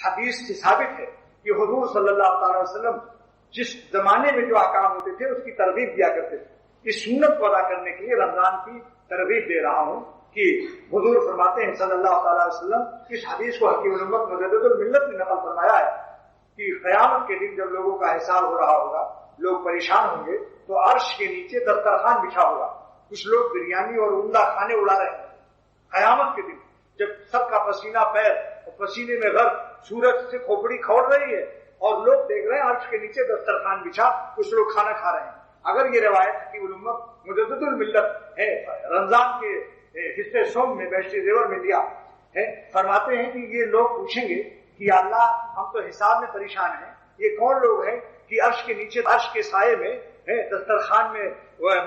حدیث سے ثابت ہے کہ حضور صلی اللہ تعالی وسلم جس زمانے میں جو احکام ہوتے تھے اس کی ترغیب دیا کرتے تھے. اس سنت کو ادا کرنے کے لیے رمضان کی ترغیب دے رہا ہوں کہ حضور فرماتے ہیں صلی اللہ تعالی وسلم، اس حدیث کو حکیم الامت مجدد الملت نے نقل فرمایا ہے کہ قیامت کے دن جب لوگوں کا حساب ہو رہا ہوگا، لوگ پریشان ہوں گے، تو عرش کے نیچے دسترخوان بچھا ہوگا. کچھ لوگ بریانی اور عمدہ کھانے اڑا رہے ہیں. قیامت کے دن جب سب کا پسینہ پیر اور پسینے میں غرق، سورج سے کھوپڑی کھول رہی ہے اور لوگ دیکھ رہے ہیں عرش کے نیچے دسترخوان بچھا، کچھ لوگ کھانا کھا رہے ہیں. اگر یہ روایت حکیم الامت مجدد الملت ہے، رمضان کے حصے سوم میں بیشتری زیور میں دیا ہے، فرماتے ہیں کہ یہ لوگ پوچھیں گے کہ یا اللہ ہم تو حساب میں پریشان ہیں، یہ کون لوگ ہیں کہ عرش کے نیچے عرش کے سائے میں دسترخوان میں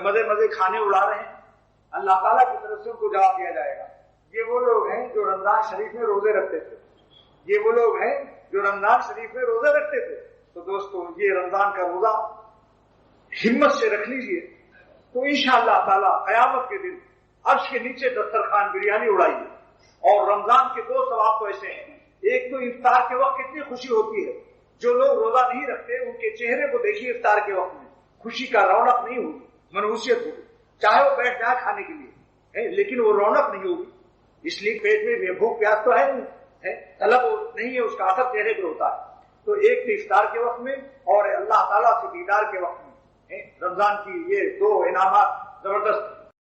مزے مزے کھانے اڑا رہے ہیں؟ اللہ تعالیٰ کی طرف سے ان کو جواب دیا جائے گا، یہ وہ لوگ ہیں جو رمضان شریف میں روزے رکھتے تھے. یہ وہ لوگ ہیں جو رمضان شریف میں روزے رکھتے تھے. تو دوستو یہ رمضان کا روزہ ہمت سے رکھ لیجئے تو انشاءاللہ تعالیٰ قیامت کے دن عرش کے نیچے دسترخوان بریانی اڑائیے. اور رمضان کے دو ثواب تو ایسے ہیں، ایک تو افطار کے وقت کتنی خوشی ہوتی ہے. جو لوگ روزہ نہیں رکھتے ان کے چہرے کو دیکھیے افطار کے وقت میں خوشی کا رونق نہیں ہوگی، منحوسیت ہوگی. چاہے وہ بیٹھ جائے کھانے کے لیے لیکن وہ رونق نہیں ہوگی. اس لیے پیٹ میں بھوک پیاس تو ہے نہیں، طلب نہیں ہے، اس کا اثر چہرے پہ ہوتا ہے. تو ایک تو افطار کے وقت میں اور اللہ تعالیٰ سے دیدار کے وقت میں رمضان کی یہ دو انعامات زبردست